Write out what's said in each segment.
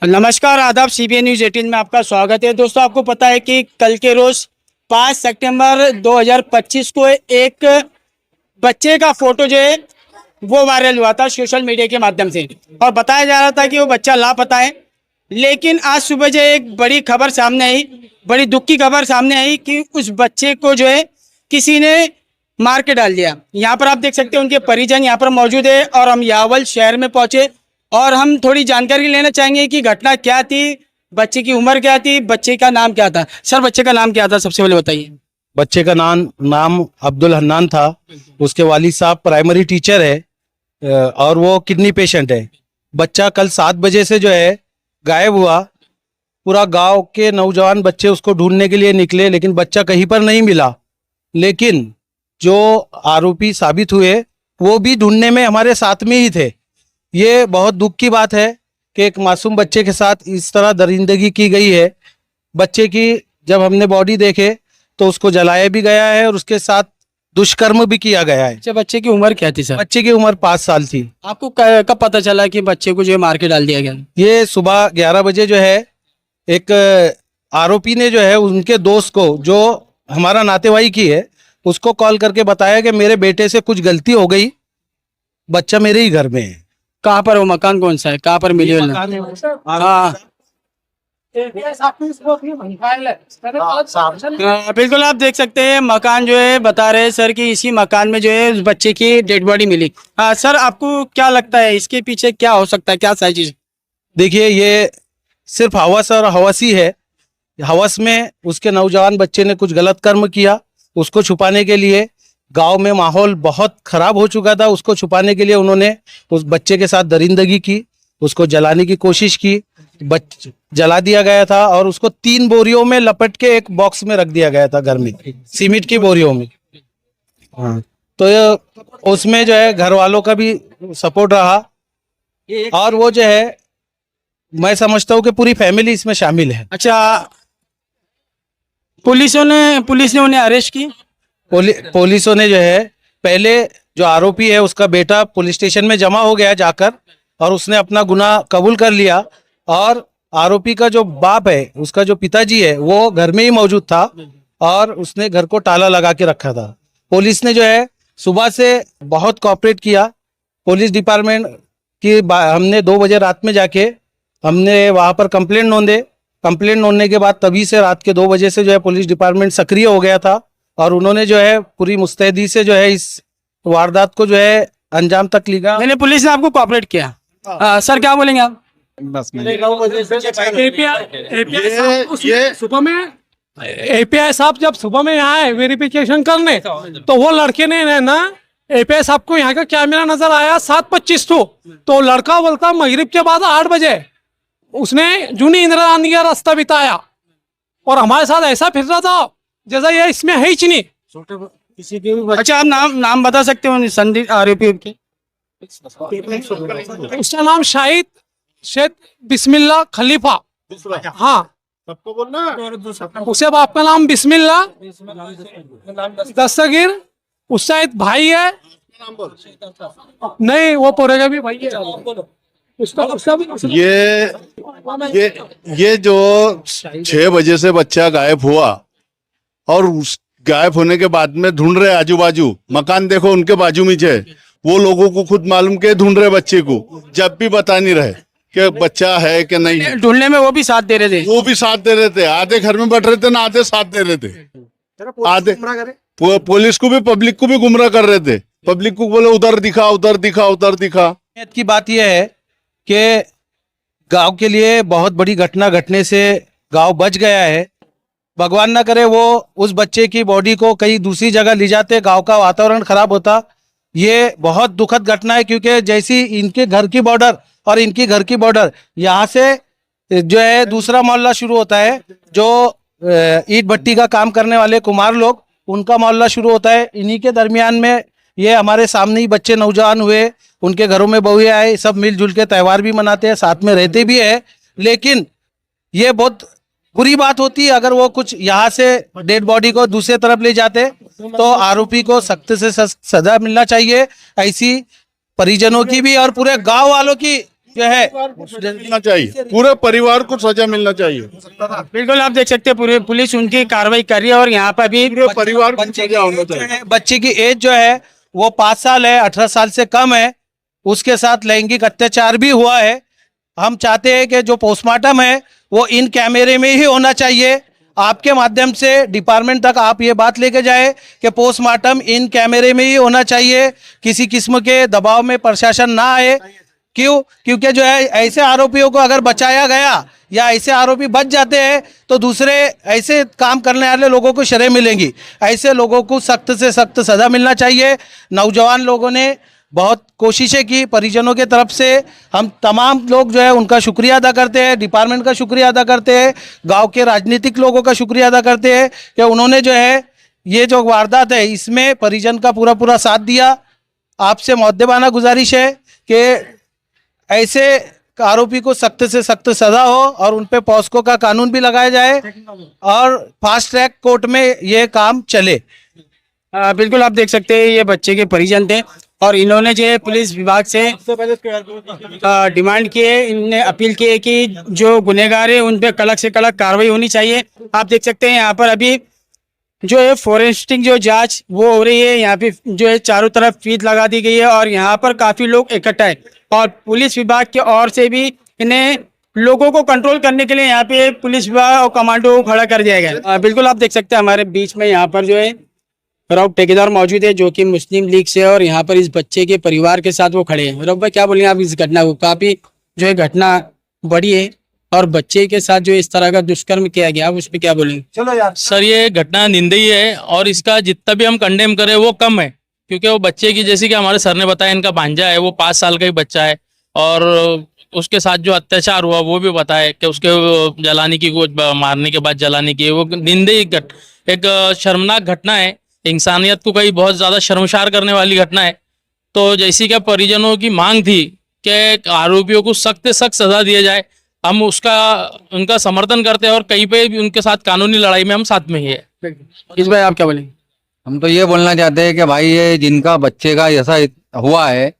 नमस्कार, आदाब। CBN news 18 में आपका स्वागत है। दोस्तों, आपको पता है कि कल के रोज 5 सितंबर 2025 को एक बच्चे का फोटो जो है वो वायरल हुआ था सोशल मीडिया के माध्यम से, और बताया जा रहा था कि वो बच्चा लापता है। लेकिन आज सुबह जो एक बड़ी खबर सामने आई, बड़ी दुख की खबर सामने आई कि उस बच्चे को जो है किसी ने मार के डाल दिया। यहाँ पर आप देख सकते हैं उनके परिजन यहाँ पर मौजूद है, और हम यावल शहर में पहुंचे और हम थोड़ी जानकारी लेना चाहेंगे कि घटना क्या थी, बच्चे की उम्र क्या थी, बच्चे का नाम क्या था। सर, बच्चे का नाम क्या था, सबसे पहले बताइए। बच्चे का नाम अब्दुल हन्नान था। उसके वालिद साहब प्राइमरी टीचर है और वो किडनी पेशेंट है। बच्चा कल 7 बजे से जो है गायब हुआ। पूरा गांव के नौजवान बच्चे उसको ढूंढने के लिए निकले, लेकिन बच्चा कहीं पर नहीं मिला। लेकिन जो आरोपी साबित हुए वो भी ढूंढने में हमारे साथ में ही थे। ये बहुत दुख की बात है कि एक मासूम बच्चे के साथ इस तरह दरिंदगी की गई है। बच्चे की जब हमने बॉडी देखे तो उसको जलाया भी गया है और उसके साथ दुष्कर्म भी किया गया है। अच्छा, बच्चे की उम्र क्या थी सर? बच्चे की उम्र 5 साल थी। आपको कब पता चला कि बच्चे को जो है मार के डाल दिया गया? ये सुबह 11 बजे जो है एक आरोपी ने जो है उनके दोस्त को, जो हमारा नातेवाईक ही है, उसको कॉल करके बताया कि मेरे बेटे से कुछ गलती हो गई, बच्चा मेरे ही घर में है। कहाँ पर वो मकान कौन सा है, कहाँ पर मिली? हाँ, बिल्कुल आप देख सकते हैं मकान जो है, बता रहे हैं सर कि इसी मकान में जो है उस बच्चे की डेड बॉडी मिली। हाँ सर, आपको क्या लगता है इसके पीछे क्या हो सकता है, क्या सारी चीज? देखिए, ये सिर्फ हवस और हवसी है। हवस में उसके नौजवान बच्चे ने कुछ गलत कर्म किया। उसको छुपाने के लिए गांव में माहौल बहुत खराब हो चुका था। उसको छुपाने के लिए उन्होंने उस बच्चे के साथ दरिंदगी की, उसको जलाने की कोशिश की। जला दिया गया था और उसको 3 बोरियों में लपेट के एक बॉक्स में रख दिया गया था, घर में सीमेंट की बोरियों में। हाँ, तो उसमें जो है घर वालों का भी सपोर्ट रहा, और वो जो है मैं समझता हूँ कि पूरी फैमिली इसमें शामिल है। अच्छा, पुलिस ने उन्हें अरेस्ट की? पुलिसों ने जो है, पहले जो आरोपी है उसका बेटा पुलिस स्टेशन में जमा हो गया जाकर, और उसने अपना गुनाह कबूल कर लिया। और आरोपी का जो बाप है, उसका जो पिताजी है, वो घर में ही मौजूद था और उसने घर को ताला लगा के रखा था। पुलिस ने जो है सुबह से बहुत कोऑपरेट किया। पुलिस डिपार्टमेंट की हमने 2 बजे रात में जाके हमने वहां पर कंप्लेंट नोंदने के बाद तभी से रात के 2 बजे से जो है पुलिस डिपार्टमेंट सक्रिय हो गया था, और उन्होंने जो है पूरी मुस्तैदी से जो है इस वारदात को जो है अंजाम तक लिया। मैंने पुलिस ने आपको कोऑपरेट किया। सर, क्या बोलेंगे आप? बस एपीआई साहब जब सुबह में यहाँ आए वेरिफिकेशन करने, तो वो लड़के ने ना एपीआई साहब को यहाँ का कैमरा नजर आया 7:25 तो लड़का बोलता मगरिब के बाद 8 बजे उसने जूनी इंदिरा गांधी का रास्ता बिताया और हमारे साथ ऐसा फिर रहा था जैसा ये इसमें है ही नहीं। अच्छा, आप नाम बता सकते हो संदिग्ध आरोपी के? उसका नाम शाहिद शेख बिस्मिल्ला खलीफा। हाँ, सबको बोलना। उसके बाप का नाम बिस्मिल्ला दस्तगीर। उसका एक भाई है, नहीं वो पोरेगा भी भाई है। ये जो 6 बजे से बच्चा गायब हुआ, और उस गायब होने के बाद में ढूंढ रहे आजू बाजू, मकान देखो उनके बाजू में है, वो लोगों को खुद मालूम के ढूंढ रहे बच्चे को, जब भी बता नहीं रहे कि बच्चा है कि नहीं है। ढूंढने में वो भी साथ दे रहे थे? वो भी साथ दे रहे थे। आधे घर में बैठ रहे थे ना, आधे साथ दे रहे थे। आधे पुलिस को भी पब्लिक को भी गुमराह कर रहे थे। पब्लिक को बोले उधर दिखा, उधर दिखा, उधर दिखा। की बात यह है कि गांव के लिए बहुत बड़ी घटना घटने से गांव बच गया है। भगवान ना करे वो उस बच्चे की बॉडी को कहीं दूसरी जगह ले जाते, गांव का वातावरण खराब होता। ये बहुत दुखद घटना है, क्योंकि जैसी इनके घर की बॉर्डर और इनकी घर की बॉर्डर, यहाँ से जो है दूसरा मोहल्ला शुरू होता है। जो ईट भट्टी का काम करने वाले कुमार लोग, उनका मोहल्ला शुरू होता है। इन्हीं के दरमियान में ये हमारे सामने ही बच्चे नौजवान हुए, उनके घरों में बहुएं आए, सब मिलजुल के त्यौहार भी मनाते हैं, साथ में रहते भी है। लेकिन ये बहुत बुरी बात होती है अगर वो कुछ यहाँ से डेड बॉडी को दूसरे तरफ ले जाते, तो आरोपी को सख्त से सजा मिलना चाहिए। ऐसी परिजनों की भी और पूरे गांव वालों की जो है मिलना चाहिए, पूरे परिवार को सजा मिलना चाहिए। बिल्कुल आप देख सकते हैं पूरी पुलिस उनकी कार्रवाई कर रही है और यहाँ पर भी पूरे परिवार को बच्चे सजा होना जो चाहिए। है, बच्चे की एज जो है वो 5 साल है, 18 साल से कम है, उसके साथ लैंगिक अत्याचार भी हुआ है। हम चाहते हैं कि जो पोस्टमार्टम है वो इन कैमरे में ही होना चाहिए। आपके माध्यम से डिपार्टमेंट तक आप ये बात लेके जाए कि पोस्टमार्टम इन कैमरे में ही होना चाहिए, किसी किस्म के दबाव में प्रशासन ना आए। क्यों? क्योंकि जो है ऐसे आरोपियों को अगर बचाया गया या ऐसे आरोपी बच जाते हैं तो दूसरे ऐसे काम करने वाले लोगों को शरह मिलेंगी। ऐसे लोगों को सख्त से सख्त सजा मिलना चाहिए। नौजवान लोगों ने बहुत कोशिशें की, परिजनों के तरफ से हम तमाम लोग जो है उनका शुक्रिया अदा करते हैं, डिपार्टमेंट का शुक्रिया अदा करते हैं, गांव के राजनीतिक लोगों का शुक्रिया अदा करते हैं कि उन्होंने जो है ये जो वारदात है इसमें परिजन का पूरा पूरा साथ दिया। आपसे मुअद्दबाना गुजारिश है कि ऐसे आरोपी को सख्त से सख्त सजा हो और उन पे पॉस्को का कानून भी लगाया जाए और फास्ट ट्रैक कोर्ट में ये काम चले। बिल्कुल आप देख सकते हैं ये बच्चे के परिजन थे और इन्होंने जो है पुलिस विभाग से डिमांड किए, इनने अपील की है कि जो गुनहगार है उन पे कड़क से कड़क कार्रवाई होनी चाहिए। आप देख सकते हैं यहाँ पर अभी जो है फॉरेंसिक जो जांच वो हो रही है, यहाँ पे जो है चारों तरफ फीत लगा दी गई है और यहाँ पर काफी लोग इकट्ठा है और पुलिस विभाग की ओर से भी इन्हें लोगों को कंट्रोल करने के लिए यहाँ पे पुलिस विभाग और कमांडो को खड़ा कर दिया गया। बिल्कुल आप देख सकते हैं हमारे बीच में यहाँ पर जो है रॉब ठेकेदार मौजूद है जो कि मुस्लिम लीग से है और यहाँ पर इस बच्चे के परिवार के साथ वो खड़े हैं। रॉब भाई क्या बोलेंगे आप इस घटना को? काफी जो है घटना बड़ी है और बच्चे के साथ जो इस तरह का दुष्कर्म किया गया, आप उस पर क्या बोलेंगे? चलो यार सर ये घटना निंदनीय है और इसका जितना भी हम कंडेम करें वो कम है, क्योंकि वो बच्चे की, जैसे कि हमारे सर ने बताया, इनका भांजा है, वो 5 साल का ही बच्चा है और उसके साथ जो अत्याचार हुआ वो भी बताया कि उसके जलाने की, वो मारने के बाद जलाने की, वो निंदनीय एक शर्मनाक घटना है, इंसानियत को कहीं बहुत ज्यादा शर्मसार करने वाली घटना है। तो जैसी कि परिजनों की मांग थी कि आरोपियों को सख्त से सख्त सजा दिया जाए, हम उनका समर्थन करते हैं और कहीं पे भी उनके साथ कानूनी लड़ाई में हम साथ में ही है। इस भाई आप क्या बोलेंगे? हम तो ये बोलना चाहते हैं कि भाई ये जिनका बच्चे का ऐसा हुआ है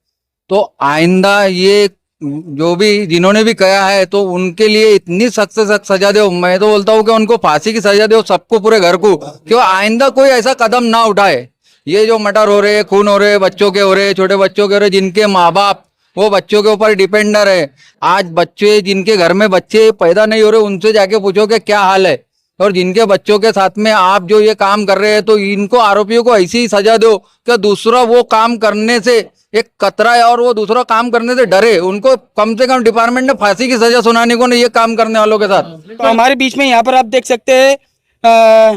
तो आइंदा ये जो भी जिन्होंने भी कहा है तो उनके लिए इतनी सख्त से सख्त सजा दो। मैं तो बोलता हूँ कि उनको फांसी की सजा दो सबको, पूरे घर को, क्यों आइंदा कोई ऐसा कदम ना उठाए। ये जो मर्डर हो रहे, खून हो रहे, बच्चों के हो रहे, छोटे बच्चों के हो रहे, जिनके माँ बाप वो बच्चों के ऊपर डिपेंडर है। आज बच्चे जिनके घर में बच्चे पैदा नहीं हो रहे उनसे जाके पूछो कि क्या हाल है, और जिनके बच्चों के साथ में आप जो ये काम कर रहे हैं तो इनको आरोपियों को ऐसी ही सजा दो कि दूसरा वो काम करने से एक कतरा है और वो दूसरा काम करने से डरे। उनको कम से कम डिपार्टमेंट ने फांसी की सजा सुनाने को नहीं, ये काम करने वालों के साथ। तो हमारे बीच में यहाँ पर आप देख सकते हैं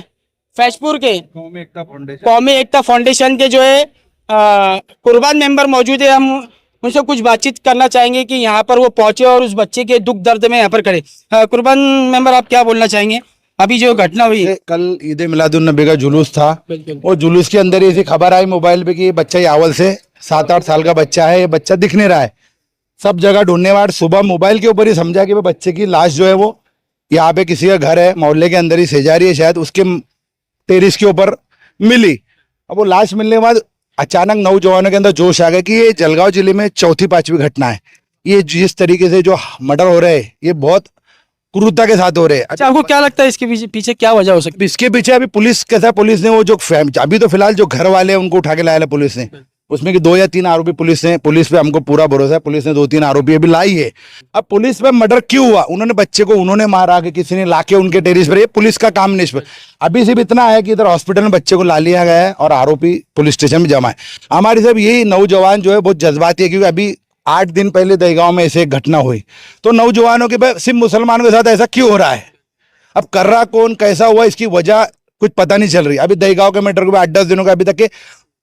फैजपुर के कौमी एकता फाउंडेशन के जो है कुर्बान मेंबर मौजूद है। हम उनसे कुछ बातचीत करना चाहेंगे कि यहाँ पर वो पहुंचे और उस बच्चे के दुख दर्द में यहाँ पर खड़े। कुर्बान मेंबर आप क्या बोलना चाहेंगे? अभी जो घटना हुई कल ईद मिलादुन नबी का जुलूस था बिल्कुल। और जुलूस के अंदर ऐसी खबर आई मोबाइल पे कि ये बच्चा यावल से 7-8 साल का बच्चा है, ये बच्चा दिख नहीं रहा है। सब जगह ढूंढने वाले सुबह मोबाइल के ऊपर ही समझा कि वो बच्चे की लाश जो है वो यहाँ पे किसी का घर है, मोहल्ले के अंदर ही सेजारी है शायद, उसके टेरिस के ऊपर मिली। अब वो लाश मिलने के बाद अचानक नौजवानों के अंदर जोश आ गया कि ये जलगांव जिले में 4-5वीं घटना है। ये जिस तरीके से जो मर्डर हो रहे हैं ये बहुत क्रूरता के साथ हो रहे हैं। अच्छा, आपको क्या लगता है इसके पीछे क्या वजह हो सकती है? इसके पीछे अभी पुलिस कैसा, पुलिस ने वो जो अभी तो फिलहाल जो घर वाले हैं उनको उठा के लाया पुलिस ने, उसमें कि 2 या 3 आरोपी पुलिस पे हमको पूरा भरोसा है, पुलिस ने 2-3 आरोपी अभी लाई है। अब पुलिस पे मर्डर क्यों हुआ? उन्होंने बच्चे को उन्होंने मारा कि किसी ने लाके उनके टेरिस पर, ये पुलिस का काम नहीं। इस पर अभी सिर्फ इतना है कि इधर हॉस्पिटल में बच्चे को ला लिया गया है और आरोपी पुलिस स्टेशन में जमा है। हमारी सब यही नौजवान जो है बहुत जज्बाती है, क्योंकि अभी 8 दिन पहले दहीगांव में ऐसे एक घटना हुई, तो नौजवानों के सिर्फ मुसलमानों के साथ ऐसा क्यों हो रहा है? अब कर रहा कौन, कैसा हुआ, इसकी वजह कुछ पता नहीं चल रही। अभी दहीगांव के मैटर को 8-10 दिनों का अभी तक के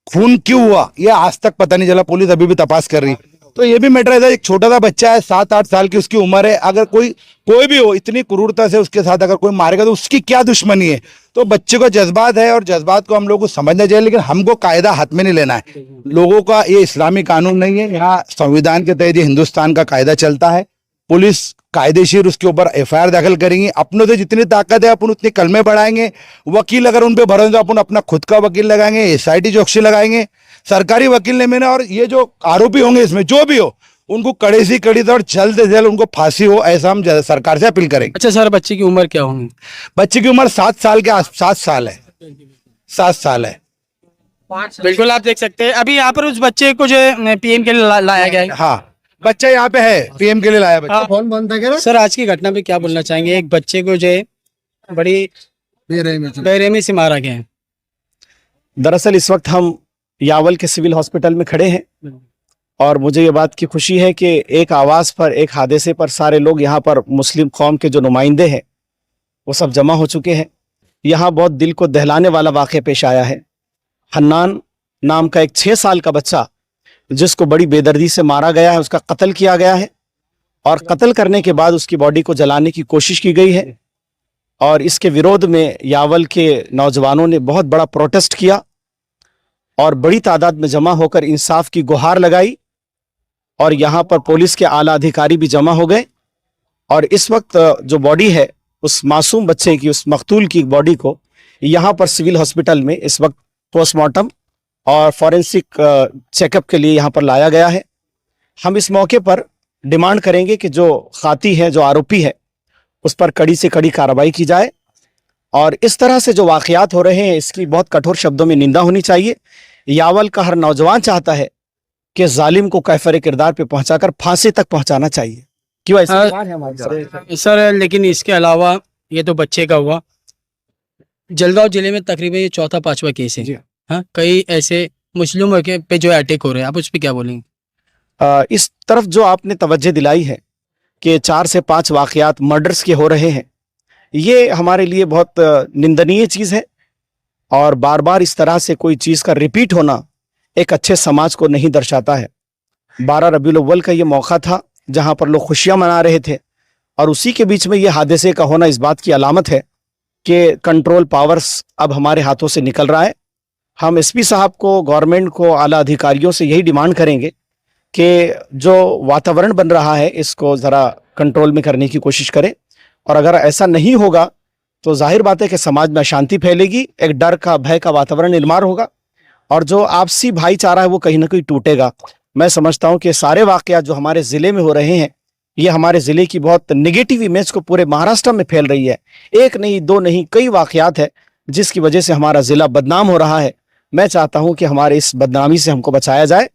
खून क्यों हुआ ये आज तक पता नहीं चला, पुलिस अभी भी तपास कर रही। तो ये भी मैटर है, एक छोटा सा बच्चा है, 7-8 साल की उसकी उम्र है, अगर कोई भी हो इतनी क्रूरता से उसके साथ अगर कोई मारेगा तो उसकी क्या दुश्मनी है? तो बच्चे को जज्बात है और जज्बात को हम लोग को समझना चाहिए, लेकिन हमको कायदा हाथ में नहीं लेना है। लोगों का ये इस्लामी कानून नहीं है, यहाँ संविधान के तहत ये हिंदुस्तान का कायदा चलता है। पुलिस कायदेशीर उसके ऊपर FIR दाखिल करेंगी, अपनों से जितनी ताकत है अपन उतनी कलमे बढ़ाएंगे। वकील अगर उन पे भरोसा तो अपन अपना खुद का वकील लगाएंगे, SIT चौकसी लगाएंगे, सरकारी वकील ने मैंने, और ये जो आरोपी होंगे इसमें जो भी हो उनको कड़े से कड़ी और जल्द से जल्द उनको फांसी हो, ऐसा हम सरकार से अपील करेंगे। अच्छा सर, बच्चे की उम्र क्या होगी? बच्चे की उम्र 7 साल के 7 साल है, 7 साल है। बिल्कुल आप देख सकते हैं अभी यहाँ पर उस बच्चे को जो पीएम के लिए लाया गया है। हाँ, बच्चा यहाँ पे है, पीएम के लिए लाया बच्चा। हाँ। सर आज की घटना पे क्या बोलना चाहेंगे? एक बच्चे को जो है बड़ी बेरहमी से मारा गया है। दरअसल इस वक्त हम यावल के सिविल हॉस्पिटल में खड़े हैं और मुझे ये बात की खुशी है कि एक आवाज़ पर, एक हादसे पर सारे लोग यहाँ पर मुस्लिम कौम के जो नुमाइंदे हैं वो सब जमा हो चुके हैं। यहाँ बहुत दिल को दहलाने वाला वाक़या पेश आया है। हन्नान नाम का एक 6 साल का बच्चा जिसको बड़ी बेदर्दी से मारा गया है, उसका कत्ल किया गया है और कत्ल करने के बाद उसकी बॉडी को जलाने की कोशिश की गई है और इसके विरोध में यावल के नौजवानों ने बहुत बड़ा प्रोटेस्ट किया और बड़ी तादाद में जमा होकर इंसाफ की गुहार लगाई और यहाँ पर पुलिस के आला अधिकारी भी जमा हो गए और इस वक्त जो बॉडी है उस मासूम बच्चे की, उस मकतूल की बॉडी को यहाँ पर सिविल हॉस्पिटल में इस वक्त पोस्टमार्टम और फॉरेंसिक चेकअप के लिए यहाँ पर लाया गया है। हम इस मौके पर डिमांड करेंगे कि जो खाती है, जो आरोपी है, उस पर कड़ी से कड़ी कार्रवाई की जाए और इस तरह से जो वाक़यात हो रहे हैं इसकी बहुत कठोर शब्दों में निंदा होनी चाहिए। यावल का हर नौजवान चाहता है कि जालिम को कैफर किरदार पे पहुंचाकर फांसी तक पहुंचाना चाहिए। क्यों ऐसा? सर लेकिन इसके अलावा ये तो बच्चे का हुआ, जलगांव जिले में तकरीबन ये 4था-5वां केस है। हाँ, कई ऐसे मुस्लिमों के पे जो अटैक हो रहे हैं, आप उस पर क्या बोलेंगे? इस तरफ जो आपने तवज्जो दिलाई है कि 4 से 5 वाक़यात मर्डर्स के हो रहे हैं, ये हमारे लिए बहुत निंदनीय चीज़ है और बार बार इस तरह से कोई चीज़ का रिपीट होना एक अच्छे समाज को नहीं दर्शाता है। 12 रबीउल अव्वल का ये मौका था जहाँ पर लोग खुशियाँ मना रहे थे और उसी के बीच में ये हादसे का होना इस बात की अलामत है कि कंट्रोल पावर्स अब हमारे हाथों से निकल रहा है। हम एसपी साहब को, गवर्नमेंट को, आला अधिकारियों से यही डिमांड करेंगे कि जो वातावरण बन रहा है इसको ज़रा कंट्रोल में करने की कोशिश करें और अगर ऐसा नहीं होगा तो जाहिर बात है कि समाज में अशांति फैलेगी, एक डर का, भय का वातावरण निर्माण होगा और जो आपसी भाईचारा है वो कहीं ना कहीं टूटेगा। मैं समझता हूँ कि सारे वाक़यात जो हमारे ज़िले में हो रहे हैं ये हमारे ज़िले की बहुत नेगेटिव इमेज को पूरे महाराष्ट्र में फैल रही है। एक नहीं, दो नहीं, कई वाक़यात है जिसकी वजह से हमारा ज़िला बदनाम हो रहा है। मैं चाहता हूँ कि हमारे इस बदनामी से हमको बचाया जाए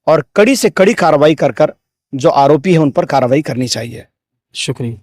और कड़ी से कड़ी कार्रवाई कर जो आरोपी है उन पर कार्रवाई करनी चाहिए। शुक्रिया।